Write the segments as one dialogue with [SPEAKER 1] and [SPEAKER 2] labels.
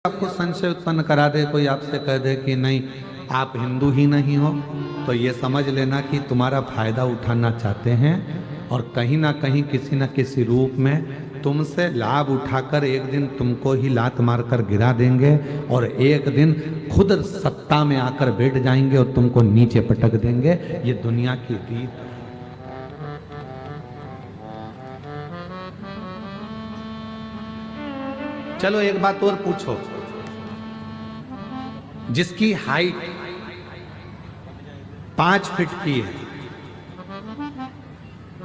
[SPEAKER 1] आपको संशय उत्पन्न करा दे, कोई आपसे कह दे कि नहीं आप हिंदू ही नहीं हो, तो ये समझ लेना कि तुम्हारा फायदा उठाना चाहते हैं और कहीं ना कहीं किसी न किसी रूप में तुमसे लाभ उठाकर एक दिन तुमको ही लात मारकर गिरा देंगे और एक दिन खुद सत्ता में आकर बैठ जाएंगे और तुमको नीचे पटक देंगे। ये दुनिया की रीत है। चलो एक बात और पूछो, जिसकी हाइट 5 फीट की है,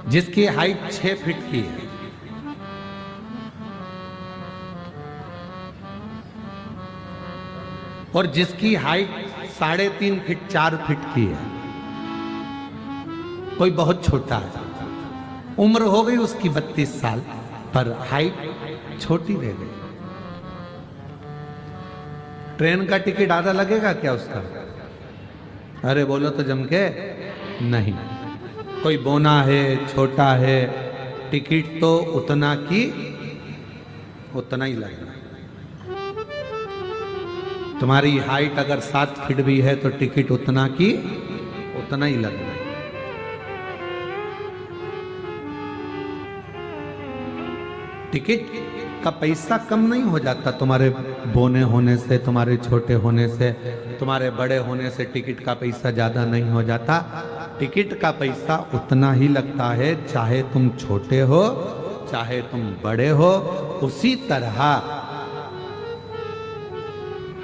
[SPEAKER 1] जिसकी हाइट 6 फीट की है, और जिसकी हाइट 3.5 फीट 4 फीट की है, कोई बहुत छोटा है, उम्र हो गई उसकी 32 साल पर हाइट छोटी रह गई। ट्रेन का टिकट आधा लगेगा क्या उसका? अरे बोलो तो जम के नहीं। कोई बोना है, छोटा है, टिकट तो उतना की उतना ही लगना। तुम्हारी हाइट अगर 7 फीट भी है तो टिकट उतना की उतना ही लगना। टिकट का पैसा कम नहीं हो जाता तुम्हारे बोने होने से, तुम्हारे छोटे होने से, तुम्हारे बड़े होने से टिकट का पैसा ज्यादा नहीं हो जाता। टिकट का पैसा उतना ही लगता है, चाहे तुम छोटे हो चाहे तुम बड़े हो। उसी तरह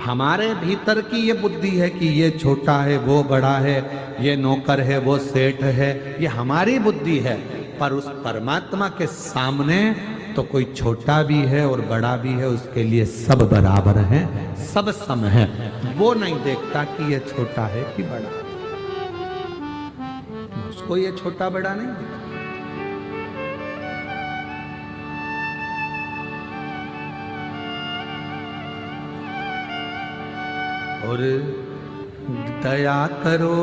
[SPEAKER 1] हमारे भीतर की ये बुद्धि है कि ये छोटा है वो बड़ा है, ये नौकर है वो सेठ है, ये हमारी बुद्धि है। पर उस परमात्मा के सामने तो कोई छोटा भी है और बड़ा भी है, उसके लिए सब बराबर हैं, सब सम है। वो नहीं देखता कि ये छोटा है कि बड़ा, उसको ये छोटा बड़ा नहीं देखता। और दया करो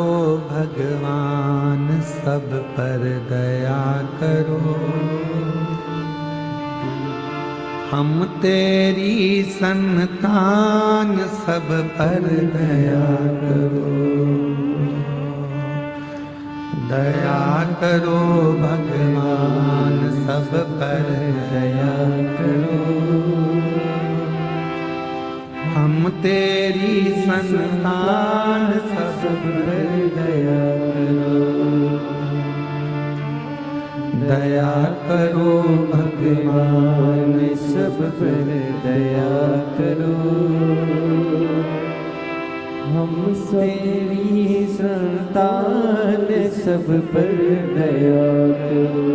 [SPEAKER 1] भगवान, सब पर दया करो, हम तेरी संतान, सब पर दया करो। दया करो भगवान, सब पर दया करो, हम तेरी संतान, सब पर दया करो। दया करो भगवान, सब पर दया करो, हम तेरी संतान, सब पर दया करो।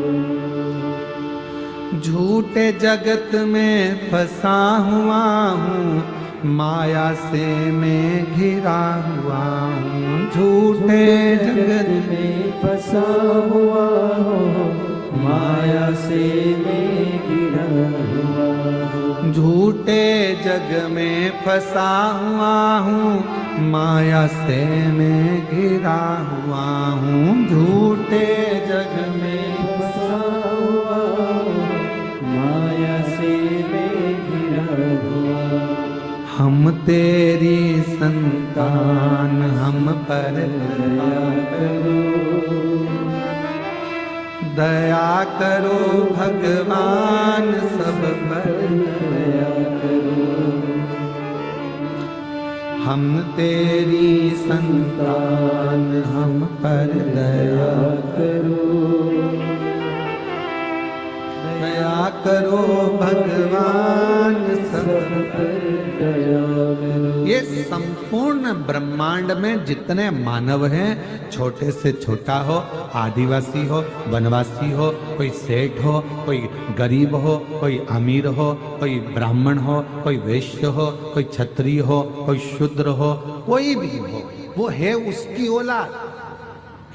[SPEAKER 1] झूठे जगत में फंसा हुआ हूँ, माया से मैं घिरा हुआ हूँ। झूठे जगत में फंसा हुआ हूँ, माया से मैं घिरा हुआ हूँ। झूठे जग में फंसा हुआ हूँ, माया से मैं घिरा हुआ हूँ। झूठे जग में फंसा हुआ हूँ, माया से मैं घिरा हुआ। हम तेरी संतान, हम पर दया करो। दया करो भगवान, सब पर दया करो, हम तेरी संतान, हम पर दया करो। दया करो भगवान, सब पर दया करो। ये संपूर्ण ब्रह्मांड में जितने मानव हैं, छोटे से छोटा हो, आदिवासी हो, वनवासी हो, कोई सेठ हो, कोई गरीब हो, कोई अमीर हो, कोई ब्राह्मण हो, कोई वैश्य हो, कोई क्षत्रिय हो, कोई शूद्र हो, कोई भी हो, वो है उसकी औलाद,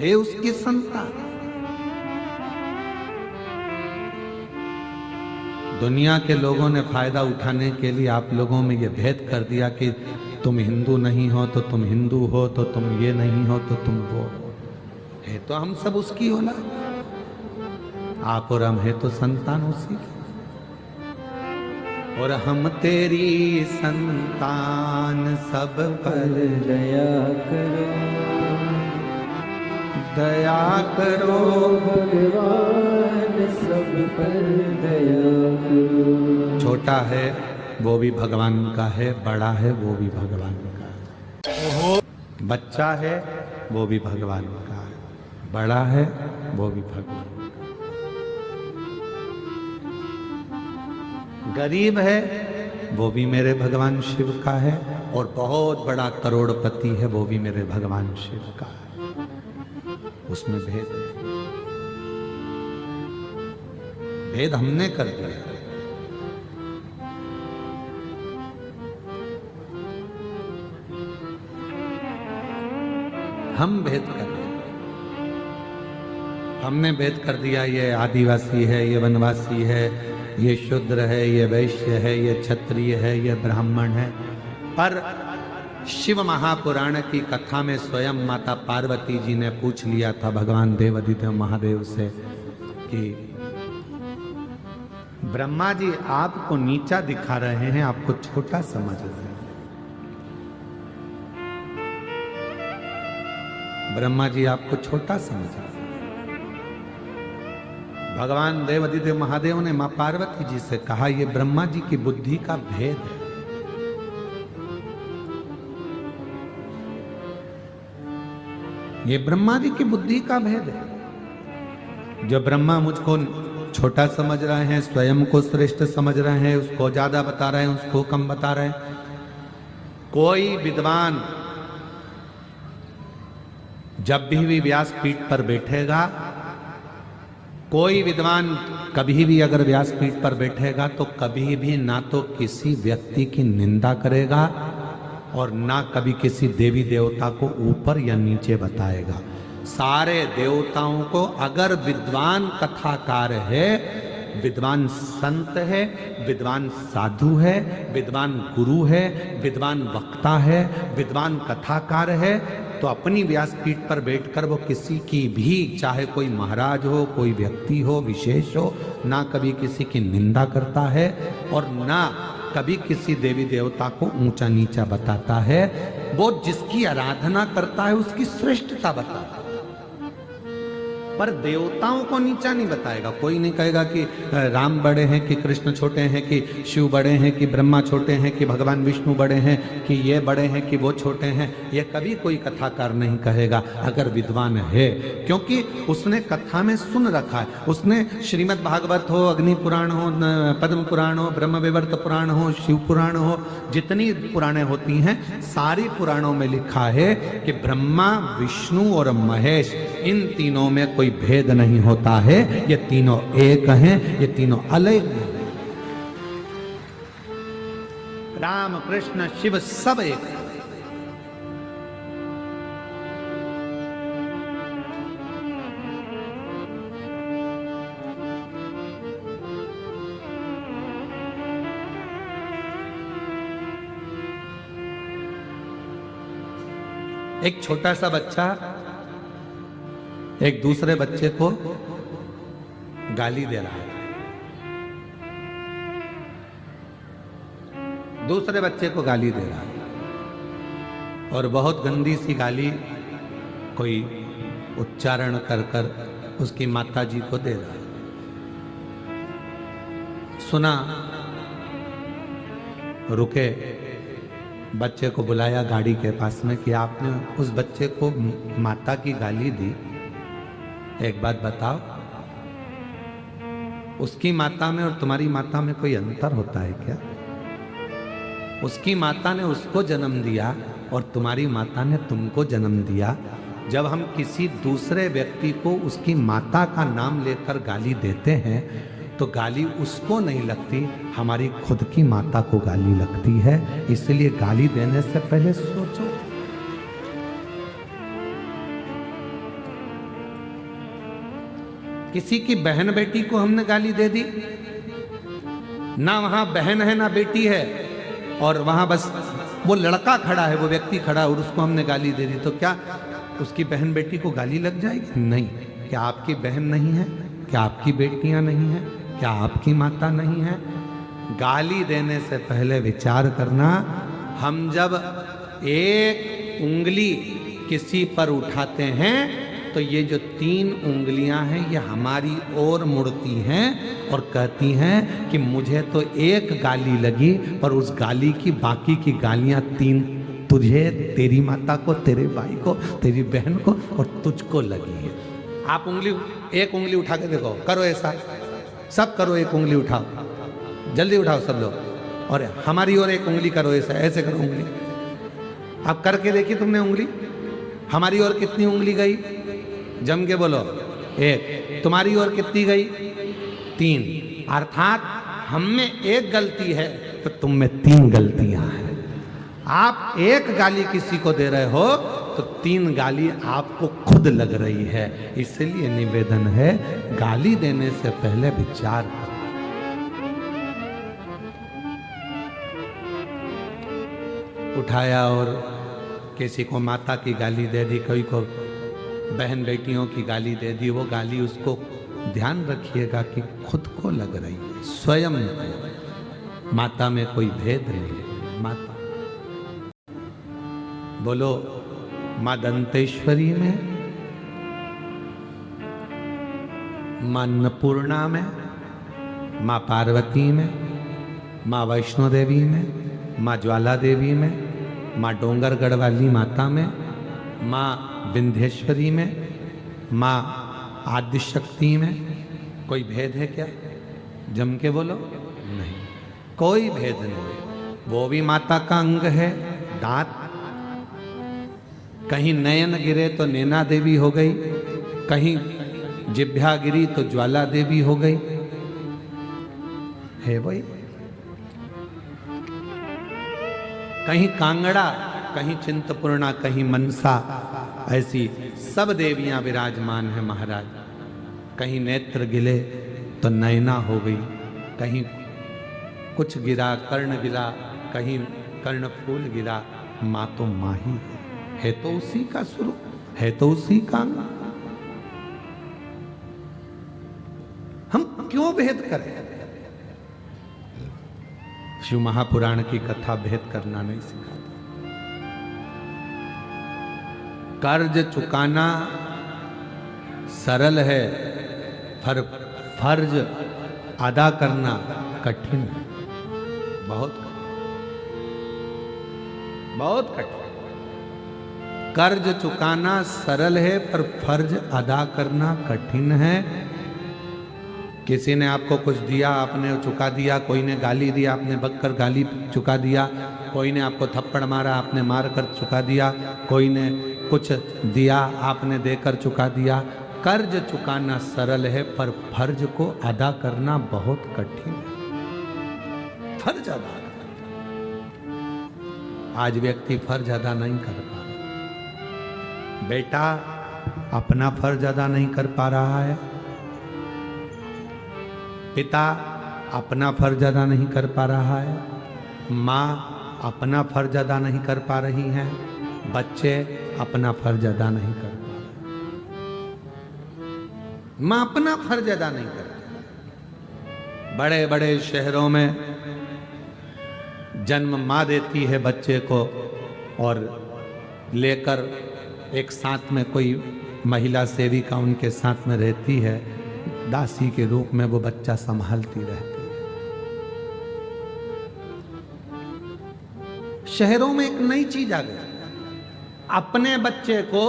[SPEAKER 1] है उसकी संतान। दुनिया के लोगों ने फायदा उठाने के लिए आप लोगों में ये भेद कर दिया कि तुम हिंदू नहीं हो तो तुम हिंदू हो, तो तुम ये नहीं हो तो तुम वो है। तो हम सब उसकी औलाद, आप और हम है तो संतान उसी की। और हम तेरी संतान, सब पर
[SPEAKER 2] दया करो,
[SPEAKER 1] दया करो
[SPEAKER 2] भगवान सब पर दया करो।
[SPEAKER 1] छोटा है वो भी भगवान का है, बड़ा है वो भी भगवान का है, बच्चा है वो भी भगवान का है, बड़ा है वो भी भगवान का, गरीब है वो भी मेरे भगवान शिव का है, और बहुत बड़ा करोड़पति है वो भी मेरे भगवान शिव का है। उसमें भेद है, भेद हमने कर दिया। हम भेद कर दिया, हमने भेद कर दिया, ये आदिवासी है, ये वनवासी है, ये शूद्र है, ये वैश्य है, ये क्षत्रिय है, ये ब्राह्मण है। पर शिव महापुराण की कथा में स्वयं माता पार्वती जी ने पूछ लिया था भगवान देवाधिदेव महादेव से कि ब्रह्मा जी आपको नीचा दिखा रहे हैं, आपको छोटा समझ रहे हैं। ब्रह्मा जी आपको छोटा समझ रहे हैं। भगवान देवाधिदेव महादेव ने मां पार्वती जी से कहा, यह ब्रह्मा जी की बुद्धि का भेद है। ये ब्रह्मा जी की बुद्धि का भेद है। जो ब्रह्मा मुझको छोटा समझ रहे हैं, स्वयं को श्रेष्ठ समझ रहे हैं, उसको ज्यादा बता रहे हैं, उसको कम बता रहे हैं। कोई विद्वान जब भी व्यासपीठ पर बैठेगा, कोई विद्वान कभी भी अगर व्यासपीठ पर बैठेगा तो कभी भी ना तो किसी व्यक्ति की निंदा करेगा और ना कभी किसी देवी देवता को ऊपर या नीचे बताएगा। सारे देवताओं को, अगर विद्वान कथाकार है, विद्वान संत है, विद्वान साधु है, विद्वान गुरु है, विद्वान वक्ता है, विद्वान कथाकार है, तो अपनी व्यासपीठ पर बैठकर वो किसी की भी, चाहे कोई महाराज हो, कोई व्यक्ति हो, विशेष हो, ना कभी किसी की निंदा करता है और ना कभी किसी देवी देवता को ऊंचा नीचा बताता है। वो जिसकी आराधना करता है उसकी श्रेष्ठता बताता है, पर देवताओं को नीचा नहीं बताएगा। कोई नहीं कहेगा कि राम बड़े हैं, कि कृष्ण छोटे हैं, कि शिव बड़े हैं, कि ब्रह्मा छोटे हैं, कि भगवान विष्णु बड़े हैं, कि ये बड़े हैं, कि वो छोटे हैं। ये कभी कोई कथाकार नहीं कहेगा अगर विद्वान है, क्योंकि उसने कथा में सुन रखा है। उसने श्रीमद् भागवत हो, अग्नि पुराण हो, पद्म पुराण हो, ब्रह्म विवर्त पुराण हो, शिव पुराण हो, जितनी पुराणें होती हैं सारी पुराणों में लिखा है कि ब्रह्मा, विष्णु और महेश, इन तीनों में कोई भेद नहीं होता है। ये तीनों एक हैं, ये तीनों अलग हैं। राम, कृष्ण, शिव सब एक हैं। एक छोटा सा बच्चा एक दूसरे बच्चे को गाली दे रहा है। दूसरे बच्चे को गाली दे रहा है और बहुत गंदी सी गाली कोई उच्चारण कर कर उसकी माता जी को दे रहा है। सुना, रुके, बच्चे को बुलाया गाड़ी के पास में कि आपने उस बच्चे को माता की गाली दी, एक बात बताओ, उसकी माता में और तुम्हारी माता में कोई अंतर होता है क्या? उसकी माता ने उसको जन्म दिया और तुम्हारी माता ने तुमको जन्म दिया। जब हम किसी दूसरे व्यक्ति को उसकी माता का नाम लेकर गाली देते हैं तो गाली उसको नहीं लगती, हमारी खुद की माता को गाली लगती है। इसलिए गाली देने से पहले सोचो। किसी की बहन बेटी को हमने गाली दे दी, ना वहां बहन है ना बेटी है, और वहां बस वो लड़का खड़ा है, वो व्यक्ति खड़ा है और उसको हमने गाली दे दी, तो क्या उसकी बहन बेटी को गाली लग जाएगी? नहीं। क्या आपकी बहन नहीं है? क्या आपकी बेटियां नहीं है? क्या आपकी माता नहीं है? गाली देने से पहले विचार करना। हम जब एक उंगली किसी पर उठाते हैं तो ये जो 3 उंगलियां हैं ये हमारी ओर मुड़ती हैं और कहती हैं कि मुझे तो एक गाली लगी, पर उस गाली की बाकी की गालियां 3 तुझे, तेरी माता को, तेरे भाई को, तेरी बहन को और तुझको लगी है। आप एक उंगली उठा के देखो, करो ऐसा, सब करो, एक उंगली उठाओ, जल्दी उठाओ सब लोग, और हमारी ओर एक उंगली करो, ऐसा ऐसे करो उंगली। आप करके देखी तुमने उंगली, हमारी ओर कितनी उंगली गई? जम के बोलो, 1। तुम्हारी ओर कितनी गई? 3। अर्थात हम में एक गलती है तो तुम में 3 गलतियां हैं। आप एक गाली किसी को दे रहे हो तो 3 गाली आपको खुद लग रही है। इसलिए निवेदन है, गाली देने से पहले विचार करो। उठाया और किसी को माता की गाली दे दी, कोई को बहन बेटियों की गाली दे दी, वो गाली उसको ध्यान रखिएगा कि खुद को लग रही है, स्वयं को। माता में कोई भेद नहीं है। माता बोलो, मां दंतेश्वरी में, मां अन्नपूर्णा में, मां पार्वती में, मां वैष्णो देवी में, मां ज्वाला देवी में, मां डोंगरगढ़ वाली माता में, मां विंध्येश्वरी में, मां आदिशक्ति में कोई भेद है क्या? जम के बोलो, नहीं, कोई भेद नहीं। वो भी माता का अंग है। दांत, कहीं नयन गिरे तो नैना देवी हो गई, कहीं जिभ्या गिरी तो ज्वाला देवी हो गई, है वही। कहीं कांगड़ा, कहीं चिंतपूर्णा, कहीं मनसा, ऐसी सब देवियां विराजमान है महाराज। कहीं नेत्र गिले तो नैना हो गई, कहीं कुछ गिरा, कर्ण गिरा, कहीं कर्णफूल गिरा, माँ तो माँ ही है तो उसी का स्वरूप है, तो उसी का। हम क्यों भेद करें? शिव महापुराण की कथा भेद करना नहीं सिखाती। कर्ज चुकाना सरल है, पर फर्ज अदा करना कठिन है, बहुत कठिन। कर्ज चुकाना सरल है, पर फर्ज अदा करना कठिन है। किसी ने आपको कुछ दिया, आपने चुका दिया, कोई ने गाली दिया, आपने बककर गाली चुका दिया, कोई ने आपको थप्पड़ मारा, आपने मार कर चुका दिया, कोई ने कुछ दिया, आपने देकर चुका दिया। कर्ज चुकाना सरल है, पर फर्ज को अदा करना बहुत कठिन है। फर्ज अदा, आज व्यक्ति फर्ज अदा नहीं कर पा रहा। बेटा अपना फर्ज अदा नहीं कर पा रहा है, पिता अपना फर्ज अदा नहीं कर पा रहा है, माँ अपना फर्ज अदा नहीं कर पा रही हैं, बच्चे अपना फर्ज अदा नहीं कर पा रहे। माँ अपना फर्ज अदा नहीं कर पा। बड़े बड़े शहरों में जन्म माँ देती है बच्चे को, और लेकर एक साथ में कोई महिला सेविका उनके साथ में रहती है, दासी के रूप में वो बच्चा संभालती रहती है। शहरों में एक नई चीज आ गई, अपने बच्चे को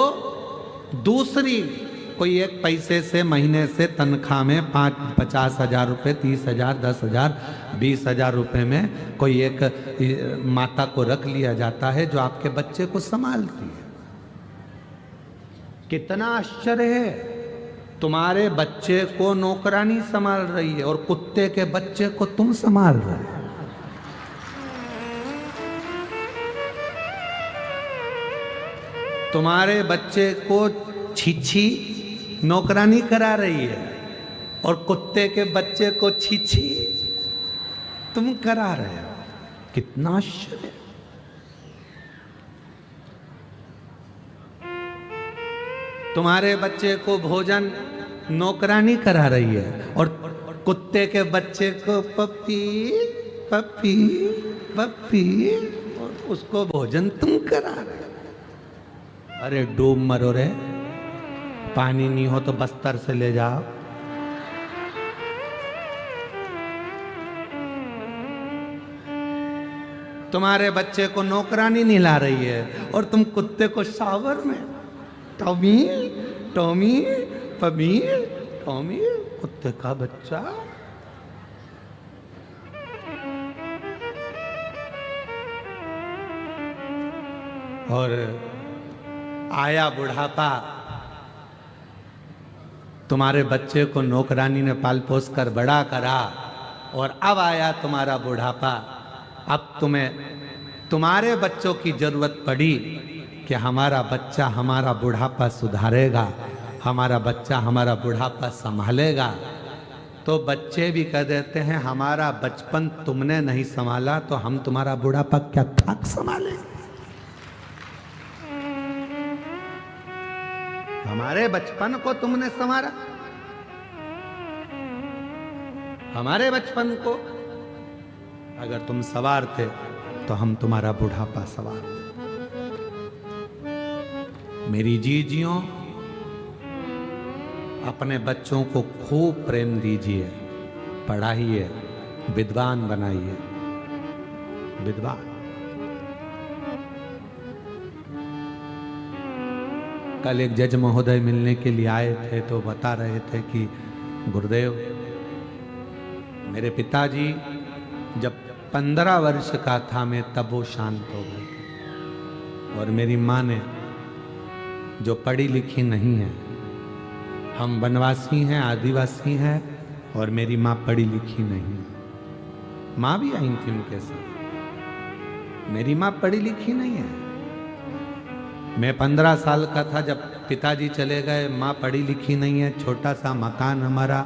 [SPEAKER 1] दूसरी कोई एक पैसे से महीने से तनख्वाह में 50 हजार रुपये, 30 हजार, 10 हजार, 20 हजार रुपये में कोई एक माता को रख लिया जाता है जो आपके बच्चे को संभालती है। कितना आश्चर्य है, तुम्हारे बच्चे को नौकरानी संभाल रही है और कुत्ते के बच्चे को तुम संभाल रहे हो। तुम्हारे बच्चे को छीछी नौकरानी करा रही है और कुत्ते के बच्चे को छीछी तुम करा रहे हो। कितना आश्चर्य। तुम्हारे बच्चे को भोजन नौकरानी करा रही है और कुत्ते के बच्चे को पप्पी पप्पी पप्पी, और उसको भोजन तुम करा रहे। अरे डूब मरो रे, पानी नहीं हो तो बस्तर से ले जाओ। तुम्हारे बच्चे को नौकरानी नहला रही है और तुम कुत्ते को शावर में टॉमी टॉमी पमी टॉमी, कुत्ते का बच्चा। और आया बुढ़ापा, तुम्हारे बच्चे को नौकरानी ने पाल पोस कर बड़ा करा, और अब आया तुम्हारा बुढ़ापा। अब तुम्हें तुम्हारे बच्चों की जरूरत पड़ी कि हमारा बच्चा हमारा बुढ़ापा सुधारेगा, हमारा बच्चा हमारा बुढ़ापा संभालेगा। तो बच्चे भी कह देते हैं हमारा बचपन तुमने नहीं संभाला तो हम तुम्हारा बुढ़ापा क्या खाक संभाले। हमारे बचपन को तुमने संवारा, हमारे बचपन को अगर तुम संवारते तो हम तुम्हारा बुढ़ापा संवारते। मेरी जीजियों, अपने बच्चों को खूब प्रेम दीजिए, पढ़ाइए, विद्वान बनाइए, विद्वान। कल एक जज महोदय मिलने के लिए आए थे तो बता रहे थे कि गुरुदेव, मेरे पिताजी जब 15 वर्ष का था मैं तब वो शांत हो गए थे, और मेरी माँ ने, जो पढ़ी लिखी नहीं है, हम वनवासी हैं, आदिवासी हैं, और मेरी माँ पढ़ी लिखी नहीं है। माँ भी आई थी उनके साथ, मेरी माँ पढ़ी लिखी नहीं है। मैं 15 साल का था जब पिताजी चले गए, माँ पढ़ी लिखी नहीं है, छोटा सा मकान हमारा,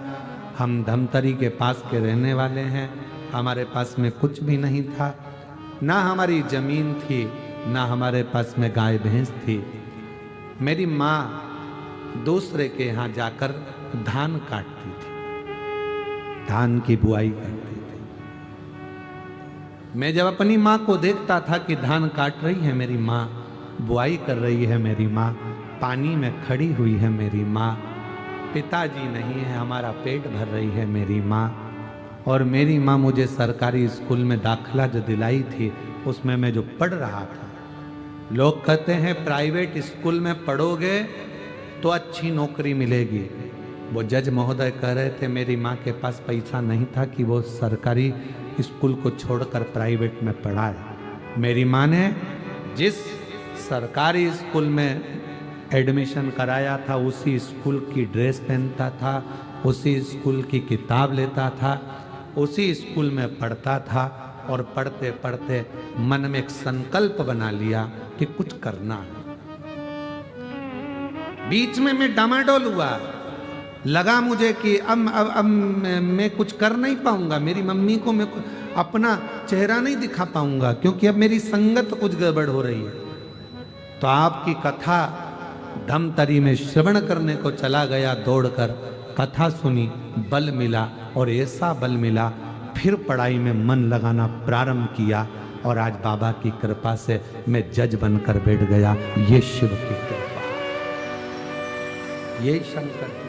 [SPEAKER 1] हम धमतरी के पास के रहने वाले हैं, हमारे पास में कुछ भी नहीं था, ना हमारी जमीन थी, ना हमारे पास में गाय भैंस थी। मेरी माँ दूसरे के यहाँ जाकर धान काटती थी, धान की बुआई करती थी। मैं जब अपनी माँ को देखता था कि धान काट रही है मेरी माँ, बुआई कर रही है मेरी माँ, पानी में खड़ी हुई है मेरी माँ, पिताजी नहीं है, हमारा पेट भर रही है मेरी माँ। और मेरी माँ मुझे सरकारी स्कूल में दाखिला जो दिलाई थी उसमें मैं जो पढ़ रहा था, लोग कहते हैं प्राइवेट स्कूल में पढ़ोगे तो अच्छी नौकरी मिलेगी। वो जज महोदय कह रहे थे मेरी माँ के पास पैसा नहीं था कि वो सरकारी स्कूल को छोड़कर प्राइवेट में पढ़ाए। मेरी माँ ने जिस सरकारी स्कूल में एडमिशन कराया था उसी स्कूल की ड्रेस पहनता था, उसी स्कूल की किताब लेता था, उसी स्कूल में पढ़ता था, और पढ़ते पढ़ते मन में एक संकल्प बना लिया कि कुछ करना है। बीच में मैं डामाडोल हुआ, लगा मुझे कि अब मैं कुछ कर नहीं पाऊंगा, मेरी मम्मी को मैं अपना चेहरा नहीं दिखा पाऊंगा, क्योंकि अब मेरी संगत कुछ गड़बड़ हो रही है। तो आपकी कथा धमतरी में श्रवण करने को चला गया, दौड़कर कथा सुनी, बल मिला, और ऐसा बल मिला फिर पढ़ाई में मन लगाना प्रारंभ किया, और आज बाबा की कृपा से मैं जज बनकर बैठ गया। ये शिव की कृपा, ये शंकर की।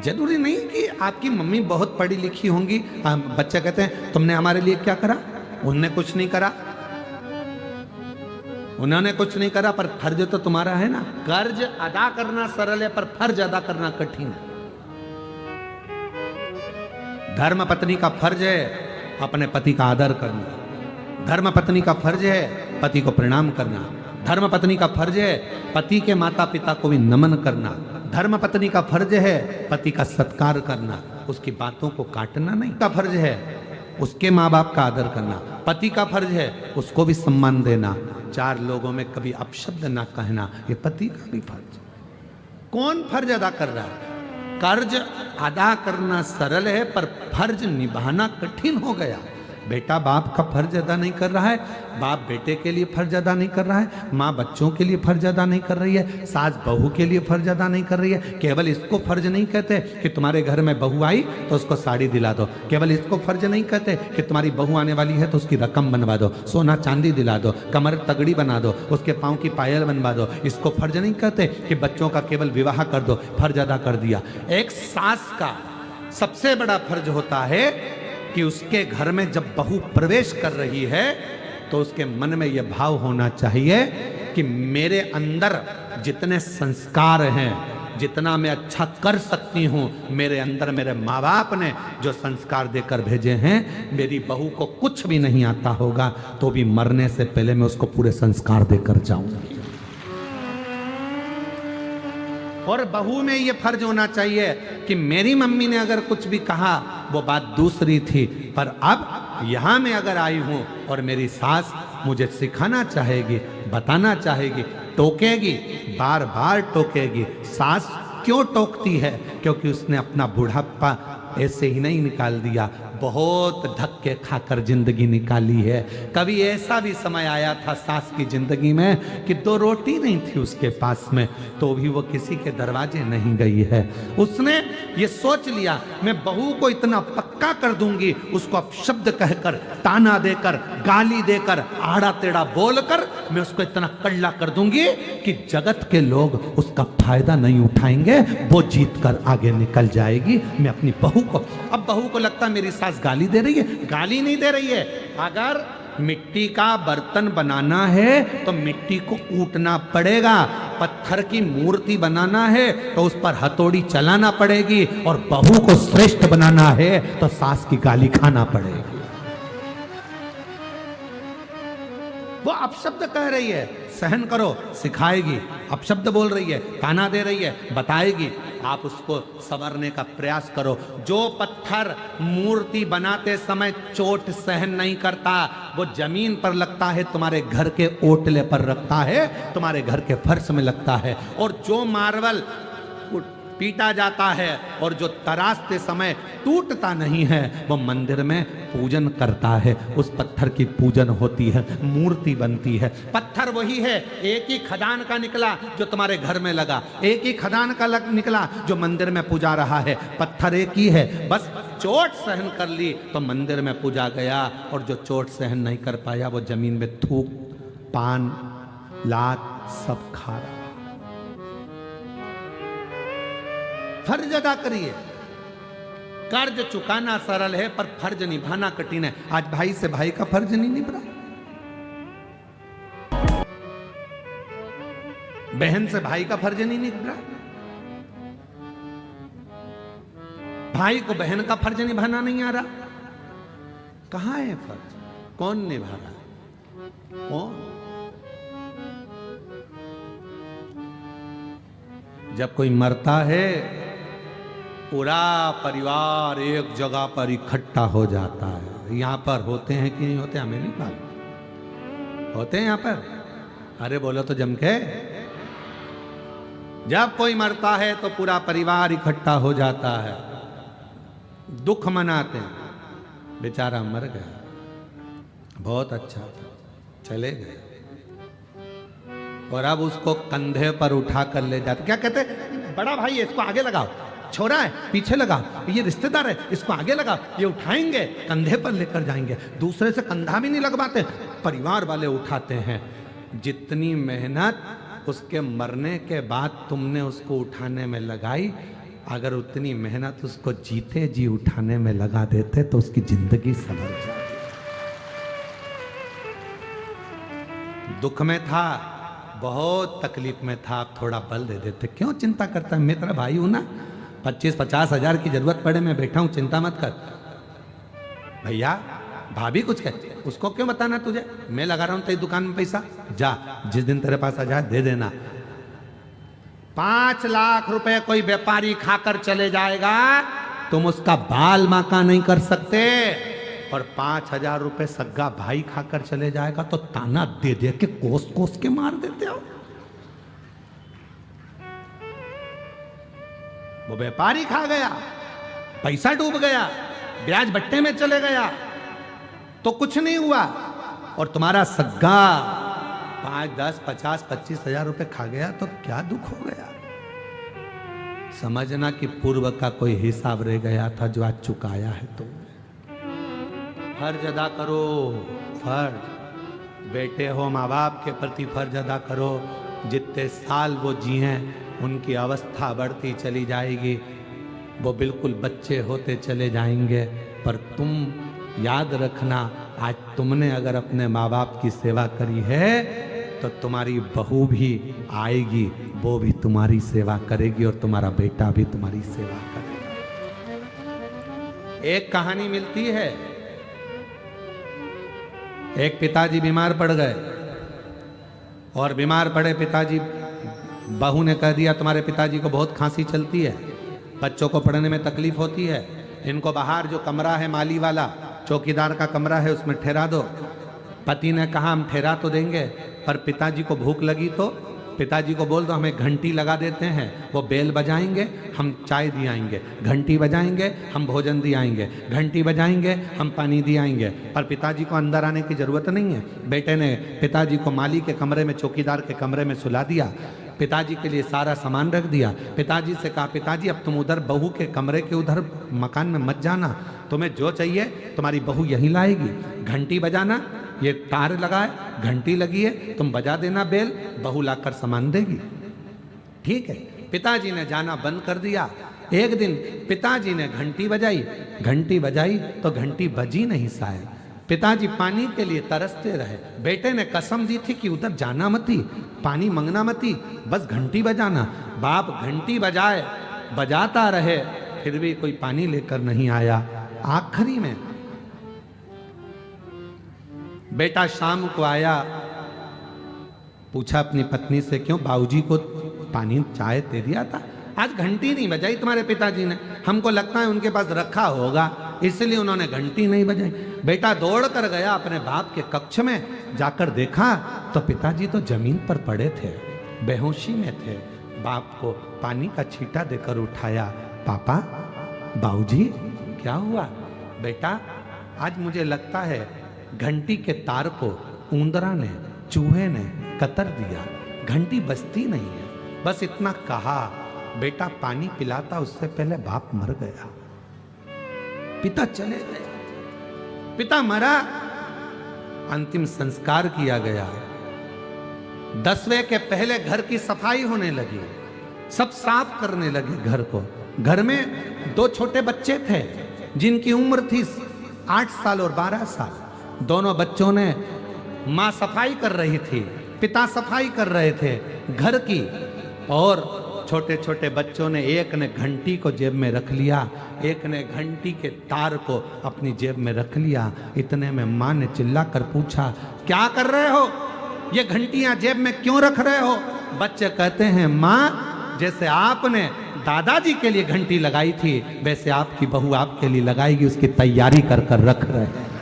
[SPEAKER 1] जरूरी नहीं कि आपकी मम्मी बहुत पढ़ी लिखी होंगी। बच्चे कहते हैं तुमने हमारे लिए क्या करा, उन्होंने कुछ नहीं करा, उन्होंने कुछ नहीं करा, पर फर्ज तो तुम्हारा है ना। कर्ज अदा करना सरल है पर फर्ज अदा करना कठिन है। धर्म पत्नी का फर्ज है अपने पति का आदर करना, धर्म पत्नी का फर्ज है पति को प्रणाम करना, धर्म पत्नी का फर्ज है पति के माता पिता को भी नमन करना, धर्म पत्नी का फर्ज है पति का सत्कार करना, उसकी बातों को काटना नहीं का फर्ज है, उसके माँ बाप का आदर करना, पति का फर्ज है उसको भी सम्मान देना, 4 लोगों में कभी अपशब्द ना कहना, ये पति का भी फर्ज। कौन फर्ज अदा कर रहा है? कर्ज अदा करना सरल है पर फर्ज निभाना कठिन हो गया। बेटा बाप का फर्ज अदा नहीं कर रहा है, बाप बेटे के लिए फर्ज अदा नहीं कर रहा है, माँ बच्चों के लिए फर्ज अदा नहीं कर रही है, सास बहू के लिए फर्ज अदा नहीं कर रही है। केवल इसको फर्ज नहीं कहते कि तुम्हारे घर में बहू आई तो उसको साड़ी दिला दो, केवल इसको फर्ज नहीं कहते कि तुम्हारी बहू आने वाली है तो उसकी रकम बनवा दो, सोना चांदी दिला दो, कमर तगड़ी बना दो, उसके पाँव की पायल बनवा दो। इसको फर्ज नहीं कहते कि बच्चों का केवल विवाह कर दो, फर्ज अदा कर दिया। एक सास का सबसे बड़ा फर्ज होता है कि उसके घर में जब बहू प्रवेश कर रही है तो उसके मन में यह भाव होना चाहिए कि मेरे अंदर जितने संस्कार हैं, जितना मैं अच्छा कर सकती हूँ, मेरे अंदर मेरे माँ बाप ने जो संस्कार देकर भेजे हैं, मेरी बहू को कुछ भी नहीं आता होगा तो भी मरने से पहले मैं उसको पूरे संस्कार देकर जाऊंगी। और बहू में ये फर्ज होना चाहिए कि मेरी मम्मी ने अगर कुछ भी कहा वो बात दूसरी थी, पर अब यहां मैं अगर आई हूं और मेरी सास मुझे सिखाना चाहेगी, बताना चाहेगी, टोकेगी, बार बार टोकेगी। सास क्यों टोकती है? क्योंकि उसने अपना बुढ़ापा ऐसे ही नहीं निकाल दिया, बहुत धक्के खाकर जिंदगी निकाली है। कभी ऐसा भी समय आया था सास की जिंदगी में कि 2 रोटी नहीं थी उसके पास में, तो भी वो किसी के दरवाजे नहीं गई है। उसने ये सोच लिया मैं बहू को इतना पक्का कर दूंगी, उसको अपशब्द कहकर, ताना देकर, गाली देकर, आड़ा टेढ़ा बोलकर मैं उसको इतना कड़ला कर दूंगी कि जगत के लोग उसका फायदा नहीं उठाएंगे, वो जीत कर आगे निकल जाएगी। मैं अपनी बहू को, अब बहू को लगता मेरी सास गाली दे रही है, गाली नहीं दे रही है। अगर मिट्टी का बर्तन बनाना है तो मिट्टी को कूटना पड़ेगा, पत्थर की मूर्ति बनाना है तो उस पर हथौड़ी चलाना पड़ेगी, और बहू को श्रेष्ठ बनाना है तो सास की गाली खाना पड़ेगी। वो अपशब्द कह रही है, सहन करो, सिखाएगी, अपशब्द बोल रही है, ताना दे रही है, बताएगी, आप उसको संवरने का प्रयास करो। जो पत्थर मूर्ति बनाते समय चोट सहन नहीं करता, वो जमीन पर लगता है, तुम्हारे घर के ओटले पर रखता है, तुम्हारे घर के फर्श में लगता है। और जो मार्बल पीटा जाता है और जो तराशते समय टूटता नहीं है, वो मंदिर में पूजन करता है, उस पत्थर की पूजन होती है, मूर्ति बनती है। पत्थर वही है, एक ही खदान का निकला जो तुम्हारे घर में लगा, एक ही खदान का निकला जो मंदिर में पूजा रहा है। पत्थर एक ही है, बस चोट सहन कर ली तो मंदिर में पूजा गया, और जो चोट सहन नहीं कर पाया वो जमीन में थूक, पान, लात सब खा रहा। फर्ज अदा करिए। कर्ज चुकाना सरल है पर फर्ज निभाना कठिन है। आज भाई से भाई का फर्ज नहीं निभ रहा, बहन से भाई का फर्ज नहीं निभ रहा, भाई को बहन का फर्ज निभाना नहीं आ रहा। कहां है फर्ज? कौन निभा रहा है? कौन? जब कोई मरता है पूरा परिवार एक जगह पर इकट्ठा हो जाता है। यहां पर होते हैं कि नहीं होते हमें नहीं मालूम, होते हैं यहां पर? अरे बोलो तो जम के। जब कोई मरता है तो पूरा परिवार इकट्ठा हो जाता है, दुख मनाते हैं। बेचारा मर गया, बहुत अच्छा था, चले गए, और अब उसको कंधे पर उठा कर ले जाते। क्या कहते? बड़ा भाई है, इसको आगे लगाओ, छोरा है पीछे लगा, ये रिश्तेदार है इसको आगे लगा, ये उठाएंगे, कंधे पर लेकर जाएंगे। दूसरे से कंधा भी नहीं लगवाते, परिवार वाले उठाते हैं। जितनी मेहनत उसके मरने के बाद तुमने उसको उठाने में लगाई, अगर उतनी मेहनत उसको जीते जी उठाने में लगा देते तो उसकी जिंदगी संवर जाती। दुख में था, बहुत तकलीफ में था, आप थोड़ा बल दे देते। क्यों चिंता करता है? मैं तेरा भाई हूं ना, 25-50 हजार की जरूरत पड़े मैं बैठा हूं, चिंता मत कर। भैया भाभी कुछ कहते, उसको क्यों बताना तुझे? मैं लगा रहा हूं तेरी दुकान में पैसा, जा जिस दिन तेरे पास आ जाए दे देना। 5 लाख रुपए कोई व्यापारी खाकर चले जाएगा, तुम उसका बाल माका नहीं कर सकते, और 5,000 रुपए सग्गा भाई खाकर चले जाएगा तो ताना दे दे के कोस कोस के मार देते हो। वो व्यापारी खा गया, पैसा डूब गया, ब्याज बट्टे में चले गया, तो कुछ नहीं हुआ, और तुम्हारा सग्गा 5, 10, 50, 25 हजार रुपए खा गया तो क्या दुख हो गया। समझना कि पूर्व का कोई हिसाब रह गया था जो आज चुकाया है तुमने। फर्ज अदा करो, फर्ज। बेटे हो, माँ बाप के प्रति फर्ज अदा करो। जितने साल वो जिए उनकी अवस्था बढ़ती चली जाएगी, वो बिल्कुल बच्चे होते चले जाएंगे। पर तुम याद रखना, आज तुमने अगर अपने माँ बाप की सेवा करी है तो तुम्हारी बहू भी आएगी, वो भी तुम्हारी सेवा करेगी, और तुम्हारा बेटा भी तुम्हारी सेवा करेगा। एक कहानी मिलती है, एक पिताजी बीमार पड़ गए, और बीमार पड़े पिताजी, बहू ने कह दिया तुम्हारे पिताजी को बहुत खांसी चलती है, बच्चों को पढ़ने में तकलीफ होती है, इनको बाहर जो कमरा है माली वाला, चौकीदार का कमरा है, उसमें ठहरा दो। पति ने कहा हम ठहरा तो देंगे, पर पिताजी को भूख लगी तो पिताजी को बोल दो हमें घंटी लगा देते हैं, वो बेल बजाएंगे हम चाय दी आएंगे, घंटी बजाएंगे हम भोजन दी आएंगे, घंटी बजाएंगे हम पानी दी आएंगे। पर पिताजी को अंदर आने की ज़रूरत नहीं है। बेटे ने पिताजी को माली के कमरे में, चौकीदार के कमरे में सुला दिया, पिताजी के लिए सारा सामान रख दिया। पिताजी से कहा पिताजी अब तुम उधर बहू के कमरे के उधर मकान में मत जाना, तुम्हें जो चाहिए तुम्हारी बहू यहीं लाएगी। घंटी बजाना, ये तार लगाए, घंटी लगी है, तुम बजा देना बेल, बहू लाकर सामान देगी। ठीक है, पिताजी ने जाना बंद कर दिया। एक दिन पिताजी ने घंटी बजाई तो घंटी बजी नहीं शायद। पिताजी पानी के लिए तरसते रहे। बेटे ने कसम दी थी कि उधर जाना मती, पानी मंगना मती, बस घंटी बजाना। बाप घंटी बजाता रहे, फिर भी कोई पानी लेकर नहीं आया। आखिरी में बेटा शाम को आया, पूछा अपनी पत्नी से क्यों बाबूजी को पानी चाय दे दिया था, आज घंटी नहीं बजाई तुम्हारे पिताजी ने, हमको लगता है उनके पास रखा होगा इसलिए उन्होंने घंटी नहीं बजाई। बेटा दौड़ कर गया अपने बाप के कक्ष में, जाकर देखा तो पिताजी तो जमीन पर पड़े थे, बेहोशी में थे। बाप को पानी का छींटा देकर उठाया, पापा बाबूजी क्या हुआ? बेटा आज मुझे लगता है घंटी के तार को ऊंदरा ने, चूहे ने कतर दिया, घंटी बजती नहीं है। बस इतना कहा, बेटा पानी पिलाता उससे पहले बाप मर गया। पिता चले गए, पिता मरा, अंतिम संस्कार किया गया। 10वें के पहले घर की सफाई होने लगी, सब साफ करने लगे घर को। घर में 2 छोटे बच्चे थे जिनकी उम्र थी 8 साल और 12 साल। दोनों बच्चों ने, माँ सफाई कर रही थी, पिता सफाई कर रहे थे घर की, और छोटे छोटे बच्चों ने, एक ने घंटी को जेब में रख लिया, एक ने घंटी के तार को अपनी जेब में रख लिया। इतने में माँ ने चिल्ला कर पूछा, क्या कर रहे हो, ये घंटियां जेब में क्यों रख रहे हो? बच्चे कहते हैं माँ जैसे आपने दादाजी के लिए घंटी लगाई थी वैसे आपकी बहू आपके लिए लगाएगी, उसकी तैयारी कर कर रख रहे हैं।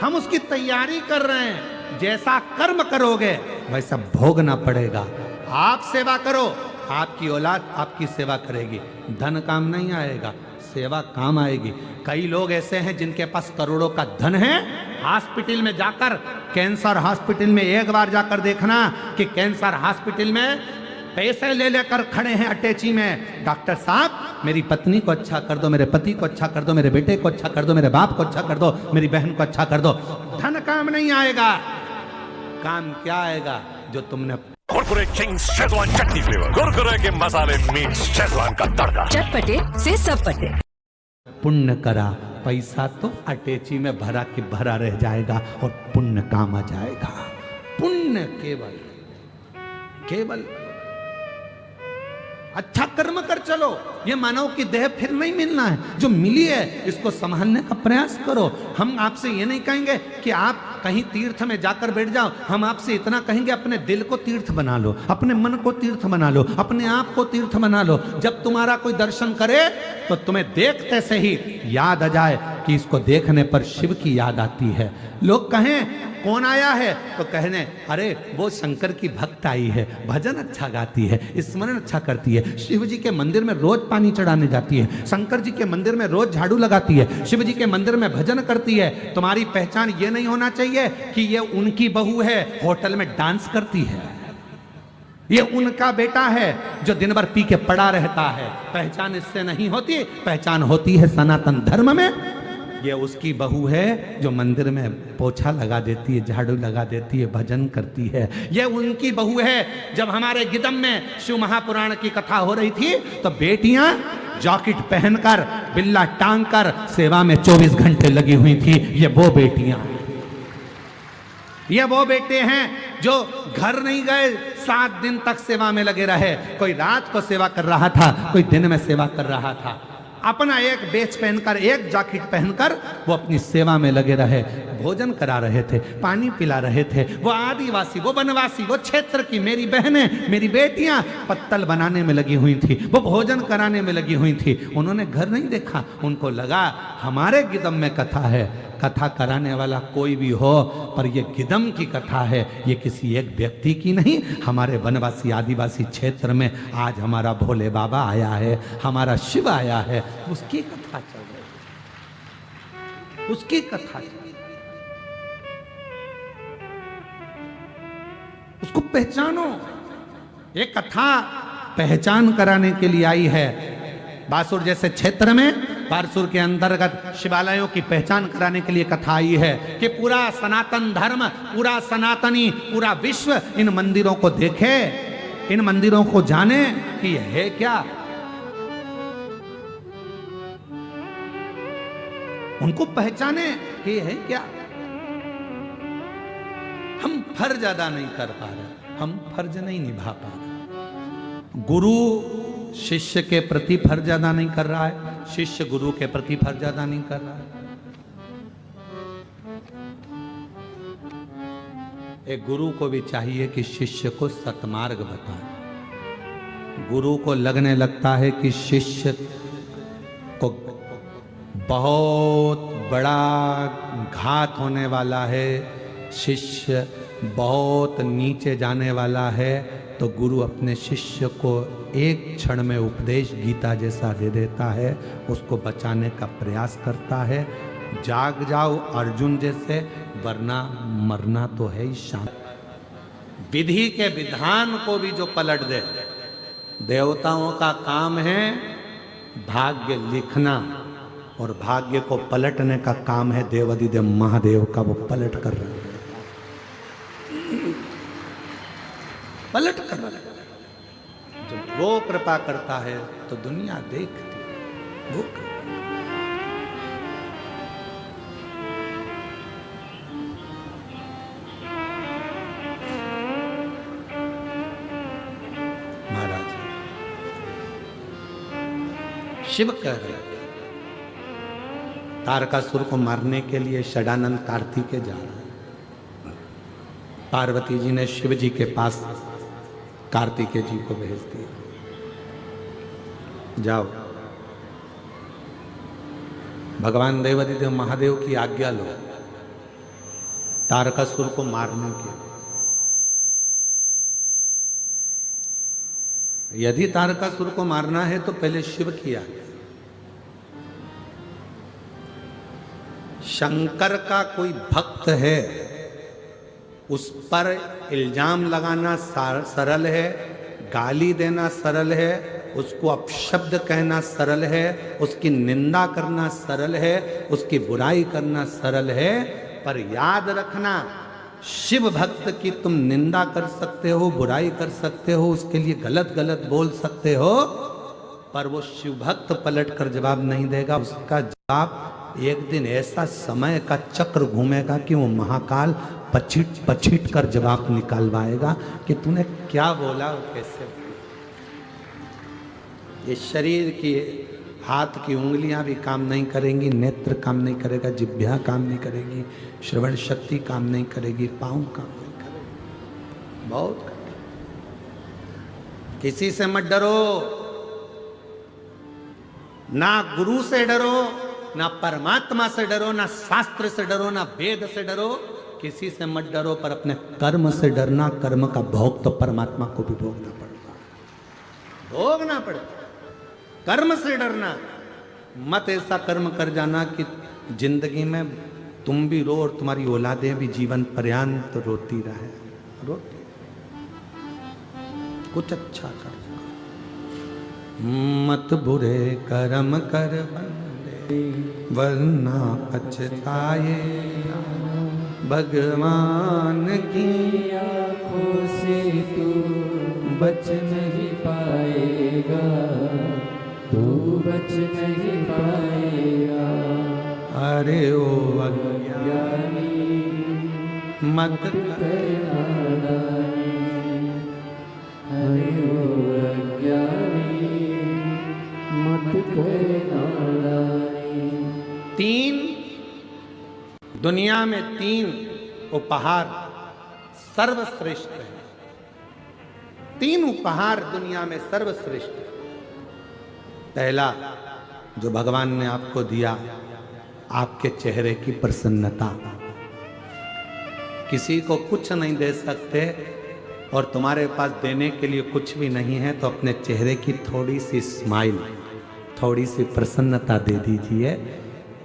[SPEAKER 1] हम उसकी तैयारी कर रहे हैं, जैसा कर्म करोगे वैसा भोगना पड़ेगा। आप सेवा करो, आपकी औलाद आपकी सेवा करेगी। धन काम नहीं आएगा, सेवा काम आएगी। कई लोग ऐसे हैं जिनके पास करोड़ों का धन है, हॉस्पिटल में जाकर, कैंसर हॉस्पिटल में एक बार जाकर देखना कि कैंसर हॉस्पिटल में पैसे ले लेकर खड़े हैं अटैची में, डॉक्टर साहब मेरी पत्नी को अच्छा कर दो, मेरे पति को अच्छा कर दो, मेरे बेटे को अच्छा कर दो, मेरे बाप को अच्छा कर दो, मेरी बहन को अच्छा कर दो। धन काम नहीं आएगा, काम क्या आएगा? जो तुमने
[SPEAKER 3] कुरकुरे किंग्स शेजवान चटनी फ्लेवर, कुरकुरे के मसाले मिक्स शेजवान का तड़का,
[SPEAKER 4] चटपटे से सब पटे।
[SPEAKER 1] पुण्य करा, पैसा तो अटैची में भरा के भरा रह जाएगा और पुण्य काम आ जाएगा। पुण्य केवल केवल अच्छा कर्म कर चलो। ये मानव की देह फिर नहीं मिलना है, जो मिली है इसको संभालने का प्रयास करो। हम आपसे ये नहीं कहेंगे कि आप कहीं तीर्थ में जाकर बैठ जाओ, हम आपसे इतना कहेंगे अपने दिल को तीर्थ बना लो, अपने मन को तीर्थ बना लो, अपने आप को तीर्थ बना लो। जब तुम्हारा कोई दर्शन करे तो तुम्हें देखते से ही याद आ जाए कि इसको देखने पर शिव की याद आती है। लोग कहें कौन आया है? तो कहने अरे वो शंकर की भक्त आई है, भजन अच्छा गाती है, स्मरण अच्छा करती है, शिव जी के मंदिर में रोज पानी चढ़ाने जाती है, शंकर जी के मंदिर में रोज झाड़ू लगाती है, शिव जी के मंदिर में भजन करती है। तुम्हारी पहचान ये नहीं होना चाहिए कि ये उनकी बहू है, होटल में डांस करती है, ये उनका बेटा है जो दिन भर पी के पड़ा रहता है। पहचान इससे नहीं होती, पहचान होती है सनातन धर्म में। ये उसकी बहू है जो मंदिर में पोछा लगा देती है, झाड़ू लगा देती है, भजन करती है। ये उनकी बहू है। जब हमारे गिदम में शिव महापुराण की कथा हो रही थी तो बेटियां जैकेट पहनकर बिल्ला टांग कर सेवा में 24 घंटे लगी हुई थी। ये वो बेटियां, ये वो बेटे हैं जो घर नहीं गए, 7 दिन तक सेवा में लगे रहे। कोई रात को सेवा कर रहा था, कोई दिन में सेवा कर रहा था। अपना एक बेच पहनकर, एक जैकेट पहनकर वो अपनी सेवा में लगे रहे, भोजन करा रहे थे, पानी पिला रहे थे। वो आदिवासी, वो वनवासी, वो क्षेत्र की मेरी बहनें, मेरी बेटियां पत्तल बनाने में लगी हुई थी, वो भोजन कराने में लगी हुई थी। उन्होंने घर नहीं देखा, उनको लगा हमारे गिदम में कथा है। कथा कराने वाला कोई भी हो, पर ये गिदम की कथा है, ये किसी एक व्यक्ति की नहीं। हमारे वनवासी आदिवासी क्षेत्र में आज हमारा भोले बाबा आया है, हमारा शिव आया है, उसकी कथा चल रही है, उसकी कथा चल रही है। उसको पहचानो। ये कथा पहचान कराने के लिए आई है। बासुर जैसे क्षेत्र में, बारसूर के अंतर्गत शिवालयों की पहचान कराने के लिए कथा आई है कि पूरा सनातन धर्म, पूरा सनातनी, पूरा विश्व इन मंदिरों को देखे, इन मंदिरों को जाने कि यह है क्या। उनको पहचाने कि यह है क्या। हम फर्ज अदा नहीं कर पा रहे, हम फर्ज नहीं निभा पा रहे। गुरु शिष्य के प्रति फर्ज अदा नहीं कर रहा है, शिष्य गुरु के प्रति फर्ज अदा नहीं कर रहा है। एक गुरु को भी चाहिए कि शिष्य को सतमार्ग बताए। गुरु को लगने लगता है कि शिष्य को बहुत बड़ा घात होने वाला है, शिष्य बहुत नीचे जाने वाला है, तो गुरु अपने शिष्य को एक क्षण में उपदेश गीता जैसा दे देता है, उसको बचाने का प्रयास करता है। जाग जाओ अर्जुन जैसे, वरना मरना तो है ही शाम। विधि के विधान को भी जो पलट दे, देवताओं का काम है भाग्य लिखना, और भाग्य को पलटने का काम है देवाधिदेव महादेव का। वो पलट कर रहे हैं, पलट कर रहे हैं। जब वो कृपा करता है तो दुनिया देखती है। वो महाराज शिव कह रहे हैं, तारकासुर को मारने के लिए षडानंद कार्तिकेय जा रहे हैं। पार्वती जी ने शिव जी के पास कार्तिकेय जी को भेज दिया, जाओ भगवान देवाधिदेव महादेव की आज्ञा लो तारकासुर को मारने के। यदि तारकासुर को मारना है तो पहले शिव की आज्ञा। शंकर का कोई भक्त है, उस पर इल्जाम लगाना सरल है, गाली देना सरल है, उसको अपशब्द कहना सरल है, उसकी निंदा करना सरल है, उसकी बुराई करना सरल है। पर याद रखना, शिव भक्त की तुम निंदा कर सकते हो, बुराई कर सकते हो, उसके लिए गलत गलत बोल सकते हो, पर वो शिव भक्त पलट कर जवाब नहीं देगा। उसका जवाब एक दिन ऐसा समय का चक्र घूमेगा कि वो महाकाल पछिट पछिट कर जवाब निकालवाएगा कि तूने क्या बोला और कैसे। ये शरीर की हाथ की उंगलियां भी काम नहीं करेंगी, नेत्र काम नहीं करेगा, जिह्वा काम नहीं करेगी, श्रवण शक्ति काम नहीं करेगी, पाँव काम नहीं करेगी। बहुत किसी से मत डरो, ना गुरु से डरो, ना परमात्मा से डरो, ना शास्त्र से डरो, ना वेद से डरो, किसी से मत डरो, पर अपने कर्म से डरना। कर्म का भोग तो परमात्मा को भी भोगना पड़ता है, भोगना पड़ता। कर्म से डरना, मत ऐसा कर्म कर जाना कि जिंदगी में तुम भी रो और तुम्हारी औलादें भी जीवन पर्यंत रोती रहे। रोती, कुछ अच्छा कर, मत बुरे कर्म कर बंदे वरना पछताए। भगवान की
[SPEAKER 2] आँखों से तू बच नहीं पाएगा, तू बच नहीं पाएगा।
[SPEAKER 1] अरे ओ अज्ञानी मत
[SPEAKER 2] करना दानी, अरे ओ अज्ञानी मत करना दानी।
[SPEAKER 1] तीन, दुनिया में तीन उपहार सर्वश्रेष्ठ है। तीन उपहार दुनिया में सर्वश्रेष्ठ है। पहला जो भगवान ने आपको दिया, आपके चेहरे की प्रसन्नता। किसी को कुछ नहीं दे सकते और तुम्हारे पास देने के लिए कुछ भी नहीं है, तो अपने चेहरे की थोड़ी सी स्माइल, थोड़ी सी प्रसन्नता दे दीजिए।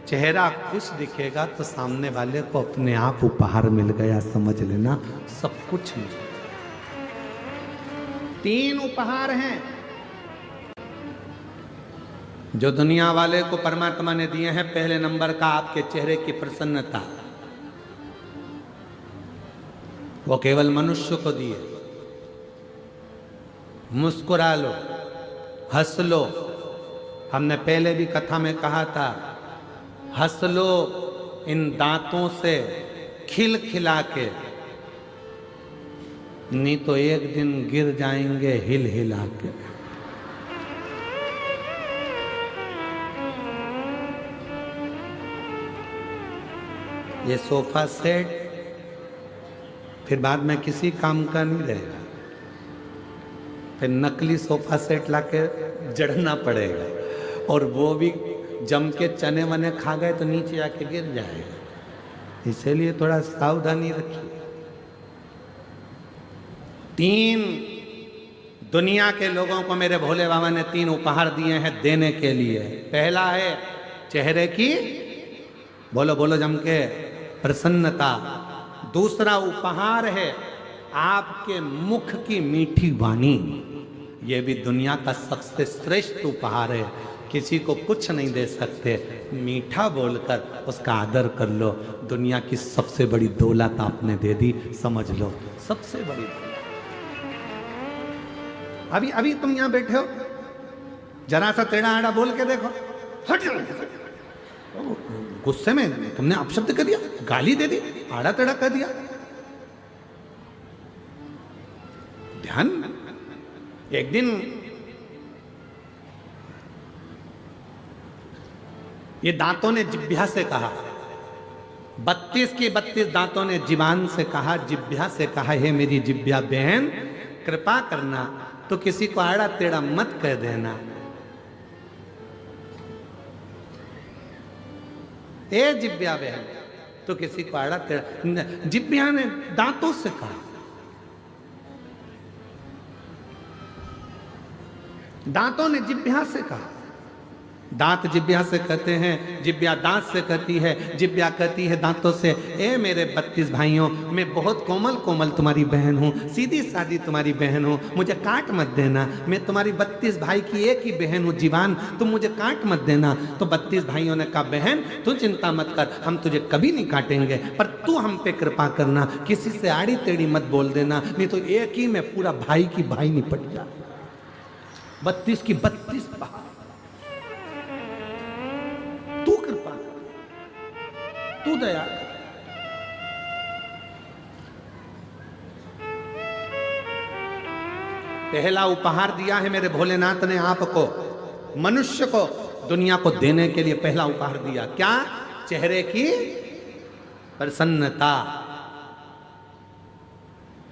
[SPEAKER 1] चेहरा खुश दिखेगा तो सामने वाले को अपने आप उपहार मिल गया, समझ लेना, सब कुछ मिल गया। तीन उपहार हैं जो दुनिया वाले को परमात्मा ने दिए हैं। पहले नंबर का आपके चेहरे की प्रसन्नता, वो केवल मनुष्य को दिए। मुस्कुरा लो, हंस लो। हमने पहले भी कथा में कहा था, हंस लो इन दांतों से खिल खिला के, नहीं तो एक दिन गिर जाएंगे हिल हिला के। ये सोफा सेट फिर बाद में किसी काम का नहीं रहेगा, फिर नकली सोफा सेट लाके जड़ना पड़ेगा, और वो भी जम के चने वने खा गए तो नीचे आके गिर जाएगा। इसीलिए थोड़ा सावधानी रखिए। तीन दुनिया के लोगों को मेरे भोले बाबा ने तीन उपहार दिए हैं देने के लिए। पहला है चेहरे की, बोलो बोलो जम के, प्रसन्नता। दूसरा उपहार है आपके मुख की मीठी वाणी। यह भी दुनिया का सबसे श्रेष्ठ उपहार है। किसी को कुछ नहीं दे सकते, मीठा बोलकर उसका आदर कर लो। दुनिया की सबसे बड़ी दौलत आपने दे दी, समझ लो, सबसे बड़ी दौलत। अभी अभी तुम यहां बैठे हो, जरा सा टेढ़ा आड़ा बोल के देखो, हट, गुस्से में तुमने अपशब्द कर दिया, गाली दे दी, आड़ा टेढ़ा कर दिया। ध्यान, एक दिन ये दांतों ने जिह्वा से कहा, 32 की 32 दांतों ने जीवान से कहा, जिह्वा से कहा, हे मेरी जिह्वा बहन, कृपा करना तो किसी को आड़ा टेढ़ा मत कह देना। ए जिह्वा बहन, तो किसी को आड़ा टेढ़ा, जिह्वा ने दांतों से कहा। दांतों ने जिह्वा से कहा। दांत जिह्वा से कहते हैं, जिह्वा दांत से कहती है, जिह्वा कहती है दांतों से, ए मेरे 32 भाइयों, मैं बहुत कोमल कोमल तुम्हारी बहन हूँ, सीधी सादी तुम्हारी बहन हूँ, मुझे काट मत देना। मैं तुम्हारी 32 भाई की एक ही बहन हूँ जीवान, तुम मुझे काट मत देना। तो 32 भाइयों ने कहा, बहन तू चिंता मत कर, हम तुझे कभी नहीं काटेंगे, पर तू हम पे कृपा करना, किसी से आड़ी टेढ़ी मत बोल देना, नहीं तो एक ही में पूरा भाई की भाई निपट जाए। 32 की 32 पहाड़, तू कृपा, तू दया। पहला उपहार दिया है मेरे भोलेनाथ ने आपको, मनुष्य को, दुनिया को देने के लिए पहला उपहार दिया। क्या? चेहरे की प्रसन्नता।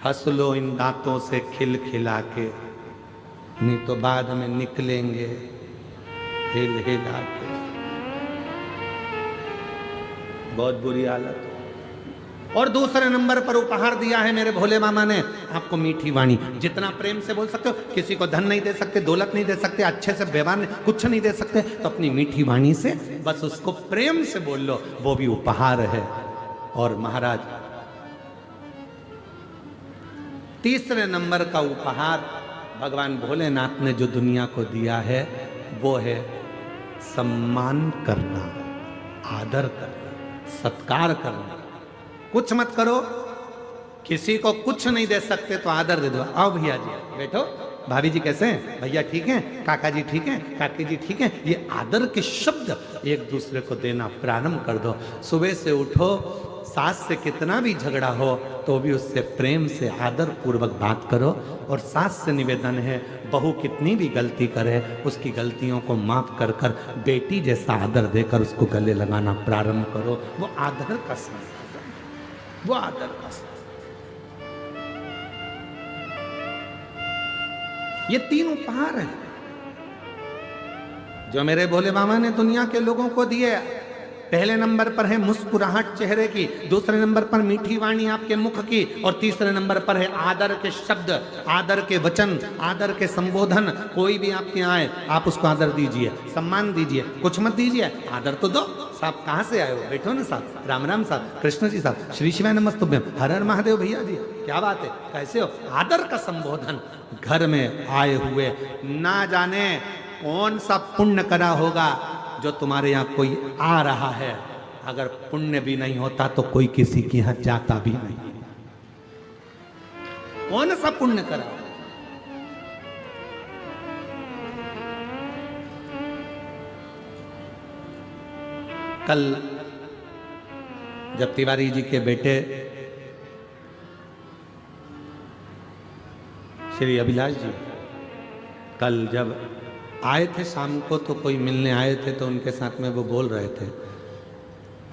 [SPEAKER 1] हंस लो इन दांतों से खिल खिला के, नहीं तो बाद में निकलेंगे हिल हिला के। बहुत बुरी हालत। और दूसरे नंबर पर उपहार दिया है मेरे भोले मामा ने आपको मीठी वाणी। जितना प्रेम से बोल सकते हो, किसी को धन नहीं दे सकते, दौलत नहीं दे सकते, अच्छे से व्यवहार कुछ नहीं दे सकते, तो अपनी मीठी वाणी से बस उसको प्रेम से बोल लो, वो भी उपहार है। और महाराज तीसरे नंबर का उपहार भगवान भोलेनाथ ने जो दुनिया को दिया है वो है सम्मान करना, आदर करना, सत्कार करना। कुछ मत करो, किसी को कुछ नहीं दे सकते तो आदर दे दो। आओ भैया जी बैठो, भाभी जी कैसे हैं, भैया ठीक हैं, काका जी ठीक हैं, काकी जी ठीक हैं। ये आदर के शब्द एक दूसरे को देना प्रारंभ कर दो। सुबह से उठो, सास से कितना भी झगड़ा हो तो भी उससे प्रेम से आदर पूर्वक बात करो। और सास से निवेदन है, बहू कितनी भी गलती करे उसकी गलतियों को माफ कर कर बेटी जैसा आदर देकर उसको गले लगाना प्रारंभ करो। वो आदर का संस्कार, वो आदर का संस्कार। ये तीन उपहार हैं जो मेरे भोले बाबा ने दुनिया के लोगों को दिए। पहले नंबर पर है मुस्कुराहट चेहरे की, दूसरे नंबर पर मीठी वाणी आपके मुख की, और तीसरे नंबर पर है आदर के शब्द, आदर के वचन, आदर के संबोधन। कोई भी आपके आए आप उसको आदर दीजिए, सम्मान दीजिए, कुछ मत दीजिए, आदर तो दो। साहब कहाँ से आए हो, बैठो ना साहब, राम राम साहब, कृष्ण जी साहब, श्री शिवाय नमस्तुभ्यम, हर हर महादेव भैया जी क्या बात है, कैसे हो। आदर का संबोधन। घर में आए हुए ना जाने कौन सा पुण्य करा होगा जो तुम्हारे यहाँ कोई आ रहा है। अगर पुण्य भी नहीं होता तो कोई किसी के यहाँ जाता भी नहीं। कौन सा पुण्य करा। कल जब तिवारी जी के बेटे श्री अभिलाष जी कल जब आए थे शाम को, तो कोई मिलने आए थे तो उनके साथ में वो बोल रहे थे,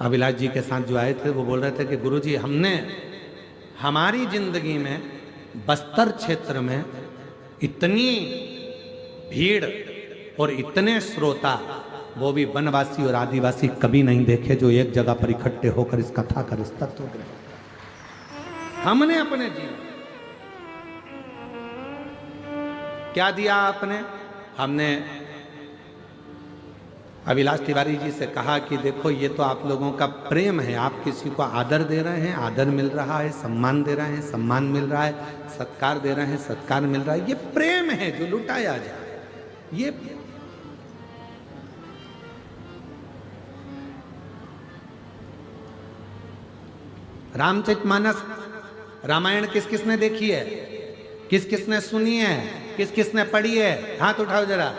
[SPEAKER 1] अभिलाष जी के साथ जो आए थे वो बोल रहे थे कि गुरुजी हमने हमारी जिंदगी में बस्तर क्षेत्र में इतनी भीड़ और इतने श्रोता, वो भी वनवासी और आदिवासी, कभी नहीं देखे जो एक जगह पर इकट्ठे होकर इस कथा का तत्व ग्रहण। हमने अपने जीवन क्या दिया आपने। हमने अभिलाष तिवारी जी से कहा कि देखो ये तो आप लोगों का प्रेम है, आप किसी को आदर दे रहे हैं, आदर मिल रहा है, सम्मान दे रहे हैं, सम्मान मिल रहा है, सत्कार दे रहे हैं, सत्कार मिल रहा है। ये प्रेम है जो लुटाया जाए। ये रामचरितमानस रामायण किस किसने देखी है, किस किसने सुनी है, किस किसने पढ़ी है, हाथ उठाओ जरा।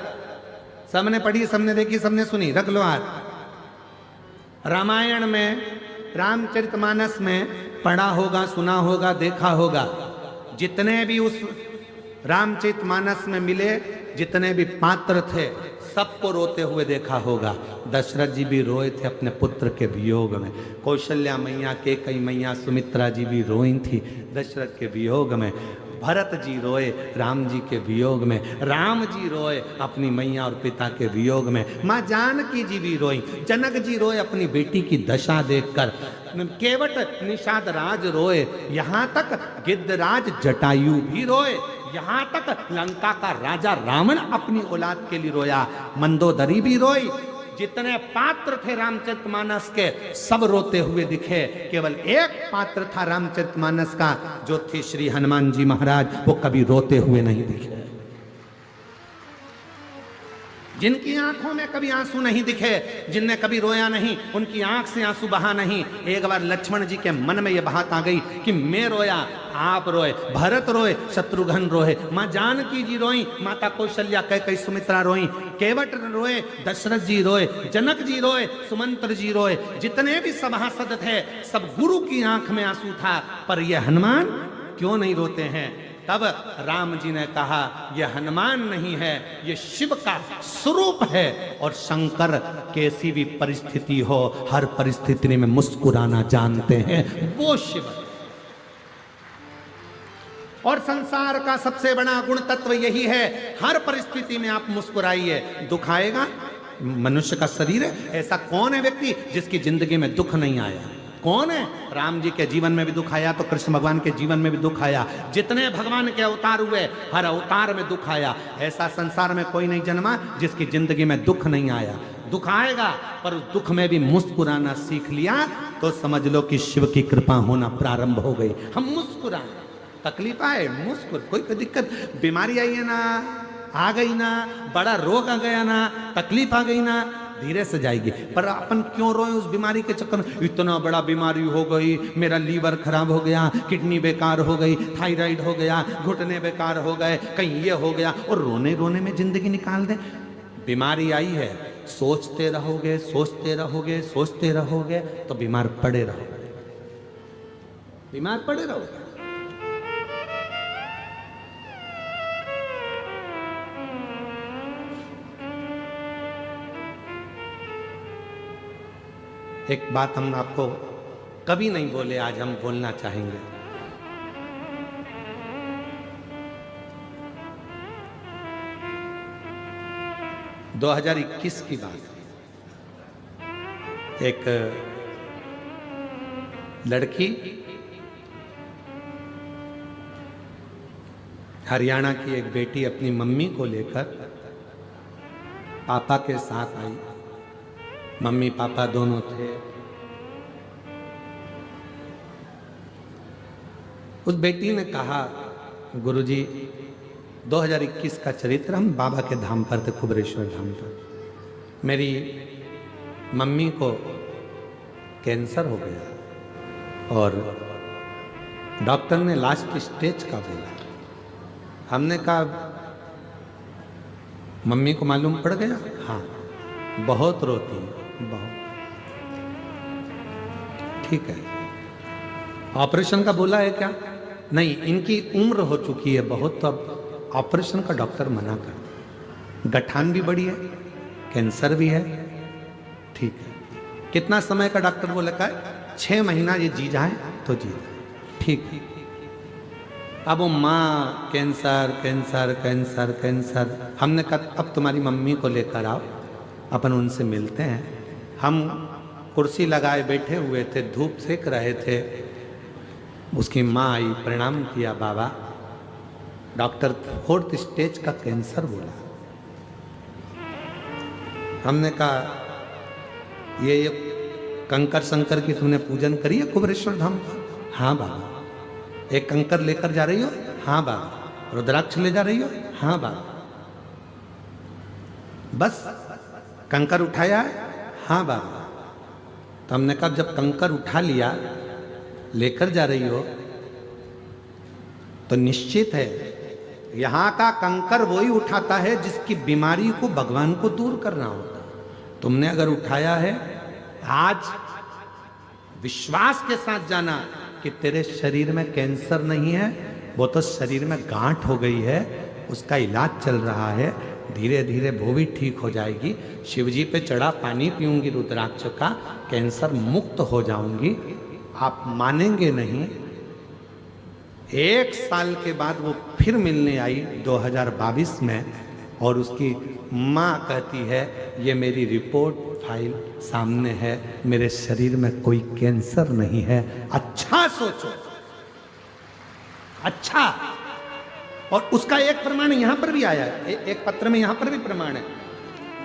[SPEAKER 1] सबने पढ़ी, सबने देखी, सबने सुनी, रख लो हाथ। रामायण में, रामचरितमानस में पढ़ा होगा, सुना होगा, देखा होगा। जितने भी उस रामचरितमानस में मिले, जितने भी पात्र थे, सबको रोते हुए देखा होगा। दशरथ जी भी रोए थे अपने पुत्र के वियोग में, कौशल्या मैया, कैकेयी मैया, सुमित्रा जी भी रोई थी दशरथ के वियोग में, भरत जी रोए राम जी के वियोग में, राम जी रोए अपनी मैया और पिता के वियोग में, माँ जानकी जी भी रोई, जनक जी रोए अपनी बेटी की दशा देखकर, केवट निषाद राज रोए, यहाँ तक गिद्धराज जटायु भी रोए, यहाँ तक लंका का राजा रावण अपनी औलाद के लिए रोया, मंदोदरी भी रोई। जितने पात्र थे रामचरितमानस के सब रोते हुए दिखे। केवल एक पात्र था रामचरितमानस का, जो थे श्री हनुमान जी महाराज, वो कभी रोते हुए नहीं दिखे। जिनकी आंखों में कभी आंसू नहीं दिखे, जिनने कभी रोया नहीं, उनकी आंख से आंसू बहा नहीं। एक बार लक्ष्मण जी के मन में यह बात आ गई कि मैं रोया, आप रोए, भरत रोए, शत्रुघ्न रोए, माँ जानकी जी रोई, माता कौशल्या, कैकेयी, सुमित्रा रोई, केवट रोए, दशरथ जी रोए, जनक जी रोए, सुमंत्र जी रोए। जितने भी सभासद थे सब गुरु की आंख में आंसू था, पर ये हनुमान क्यों नहीं रोते हैं। तब राम जी ने कहा यह हनुमान नहीं है, ये शिव का स्वरूप है, और शंकर कैसी भी परिस्थिति हो हर परिस्थिति में मुस्कुराना जानते हैं, वो शिव है। और संसार का सबसे बड़ा गुण तत्व यही है, हर परिस्थिति में आप मुस्कुराइए। दुख आएगा, मनुष्य का शरीर है, ऐसा कौन है व्यक्ति जिसकी जिंदगी में दुख नहीं आया। कौन है? राम जी के जीवन में भी दुख आया तो कृष्ण भगवान के जीवन में भी दुख आया। जितने भगवान के अवतार हुए हर अवतार में दुख आया। ऐसा संसार में कोई नहीं जन्मा जिसकी जिंदगी में दुख नहीं आया। दुख आएगा पर उस दुख में भी मुस्कुराना सीख लिया तो समझ लो कि शिव की कृपा होना प्रारंभ हो गई। हम मुस्कुराए, तकलीफ आए मुस्कुर, कोई दिक्कत, बीमारी आई है ना, आ गई ना, बड़ा रोग आ गया ना, तकलीफ आ गई ना, धीरे से जाएगी। पर अपन क्यों रोए उस बीमारी के चक्कर में? इतना बड़ा बीमारी हो गई, मेरा लीवर खराब हो गया, किडनी बेकार हो गई, थायराइड हो गया, घुटने बेकार हो गए, कहीं ये हो गया, और रोने रोने में जिंदगी निकाल दे। बीमारी आई है, सोचते रहोगे सोचते रहोगे सोचते रहोगे तो बीमार पड़े रहोगे, बीमार पड़े रहोगे। एक बात हम आपको कभी नहीं बोले, आज हम बोलना चाहेंगे। – 2021 की बात। एक लड़की हरियाणा की एक बेटी अपनी मम्मी को लेकर पापा के साथ आई। मम्मी पापा दोनों थे। उस बेटी ने कहा, गुरुजी 2021 का चरित्र, हम बाबा के धाम पर थे, कुबरेश्वर धाम पर। मेरी मम्मी को कैंसर हो गया और डॉक्टर ने लास्ट स्टेज का बोला। हमने कहा, मम्मी को मालूम पड़ गया? हाँ, बहुत रोती है, बहुत। ठीक है, ऑपरेशन का बोला है क्या? नहीं, इनकी उम्र हो चुकी है बहुत, तो अब ऑपरेशन का डॉक्टर मना कर। गठान भी बड़ी है, कैंसर भी है। ठीक है, कितना समय का डॉक्टर बोला का? 6 महीना ये जी जाए तो जी जाए। ठीक है। अब वो माँ कैंसर कैंसर कैंसर कैंसर। हमने कहा अब तुम्हारी मम्मी को लेकर आओ, अपन उनसे मिलते हैं। हम कुर्सी लगाए बैठे हुए थे, धूप सेक रहे थे। उसकी माँ आई, प्रणाम किया, बाबा डॉक्टर 4th स्टेज का कैंसर बोला। हमने कहा, ये कंकर शंकर की तुमने पूजन करी है कुबरेश्वर धाम? हाँ बाबा। एक कंकर लेकर जा रही हो? हाँ बाबा। रुद्राक्ष ले जा रही हो? हाँ बाबा। बस कंकर उठाया है? हाँ बाबा। तो हमने कहा, जब कंकर उठा लिया, लेकर जा रही हो, तो निश्चित है यहां का कंकर वही उठाता है जिसकी बीमारी को भगवान को दूर करना होता। तुमने अगर उठाया है, आज विश्वास के साथ जाना कि तेरे शरीर में कैंसर नहीं है, वो तो शरीर में गांठ हो गई है, उसका इलाज चल रहा है, धीरे धीरे वो भी ठीक हो जाएगी। शिवजी पे चढ़ा पानी पीऊंगी रुद्राक्ष का, कैंसर मुक्त हो जाऊंगी। आप मानेंगे नहीं, 1 साल के बाद वो फिर मिलने आई 2022 में, और उसकी माँ कहती है, ये मेरी रिपोर्ट फाइल सामने है, मेरे शरीर में कोई कैंसर नहीं है। अच्छा सोचो, अच्छा। और उसका एक प्रमाण यहां पर भी आया है, एक पत्र में यहां पर भी प्रमाण है।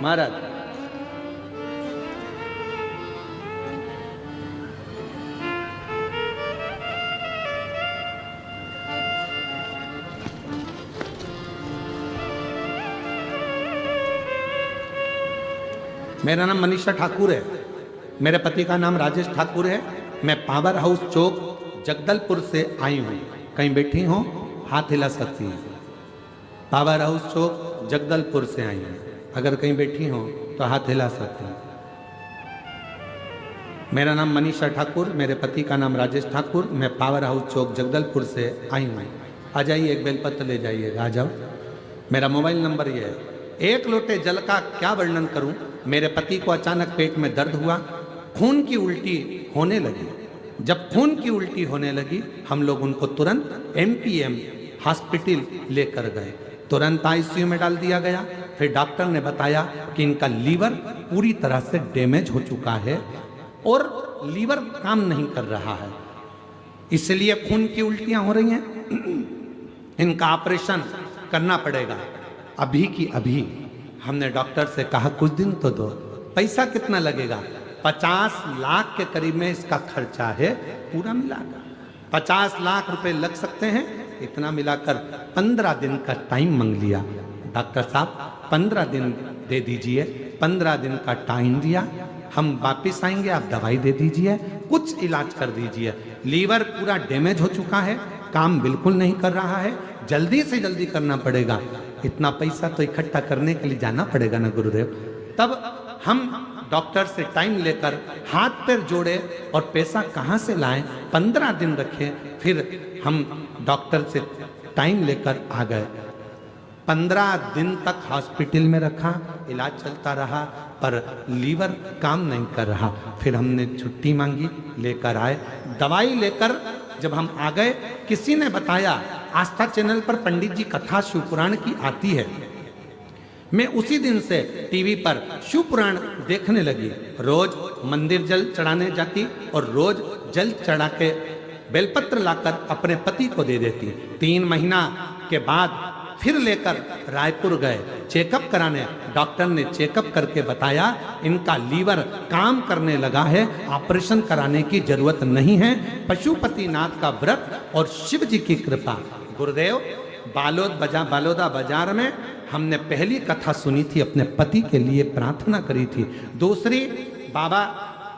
[SPEAKER 1] महाराज, मेरा नाम मनीषा ठाकुर है, मेरे पति का नाम राजेश ठाकुर है। मैं पावर हाउस चौक जगदलपुर से आई हूँ। कहीं बैठी हो, हाथ हिला सकती है। पावर हाउस चौक जगदलपुर से आई हूँ, अगर कहीं बैठी हो तो हाथ हिला सकती है। मेरा नाम मनीषा ठाकुर, मेरे पति का नाम राजेश ठाकुर। मैं पावर हाउस चौक जगदलपुर से आई हूँ। आ जाइए, एक बेलपत्र ले जाइएगा, आ जाओ। मेरा मोबाइल नंबर ये है। 1 लोटे जल का क्या वर्णन करूं। मेरे पति को अचानक पेट में दर्द हुआ, खून की उल्टी होने लगी। जब खून की उल्टी होने लगी, हम लोग उनको तुरंत MPM हॉस्पिटल लेकर गए। तुरंत ICU में डाल दिया गया। फिर डॉक्टर ने बताया कि इनका लीवर पूरी तरह से डैमेज हो चुका है और लीवर काम नहीं कर रहा है, इसलिए खून की उल्टियां हो रही हैं। इनका ऑपरेशन करना पड़ेगा अभी की अभी। हमने डॉक्टर से कहा कुछ दिन तो दो। पैसा कितना लगेगा? 50 लाख के करीब में इसका खर्चा है पूरा मिलाकर। 50 लाख रुपए लग सकते हैं। इतना मिलाकर 15 दिन का टाइम मांग लिया। डॉक्टर साहब 15 दिन दे दीजिए। 15 दिन का टाइम दिया, हम वापिस आएंगे, आप दवाई दे दीजिए, कुछ इलाज कर दीजिए। लीवर पूरा डैमेज हो चुका है, काम बिल्कुल नहीं कर रहा है, जल्दी से जल्दी करना पड़ेगा। इतना पैसा तो इकट्ठा करने के लिए जाना पड़ेगा ना गुरुदेव। तब हम डॉक्टर से टाइम लेकर हाथ पैर जोड़े और पैसा कहाँ से लाएं, 15 दिन रखे। फिर हम डॉक्टर से टाइम लेकर आ गए। 15 दिन तक हॉस्पिटल में रखा, इलाज चलता रहा, पर लीवर काम नहीं कर रहा। फिर हमने छुट्टी मांगी, लेकर आए। दवाई लेकर जब हम आ गए, किसी ने बताया आस्था चैनल पर पंडित जी कथा शिव पुराण की आती है। मैं उसी दिन से टीवी पर शिव पुराण देखने लगी। रोज मंदिर जल चढ़ाने जाती और रोज जल चढ़ा के बेलपत्र लाकर अपने पति को दे देती। 3 महीना के बाद फिर लेकर रायपुर गए चेकअप कराने। डॉक्टर ने चेकअप करके बताया इनका लीवर काम करने लगा है, ऑपरेशन कराने की जरूरत नहीं है। पशुपतिनाथ का व्रत और शिव जी की कृपा। गुरुदेव बालोदा बाजार में हमने पहली कथा सुनी थी, अपने पति के लिए प्रार्थना करी थी। दूसरी बाबा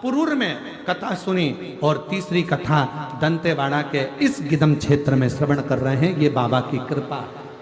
[SPEAKER 1] पुरूर में कथा सुनी और तीसरी कथा दंतेवाड़ा के इस गिदम क्षेत्र में श्रवण कर रहे हैं। ये बाबा की कृपा।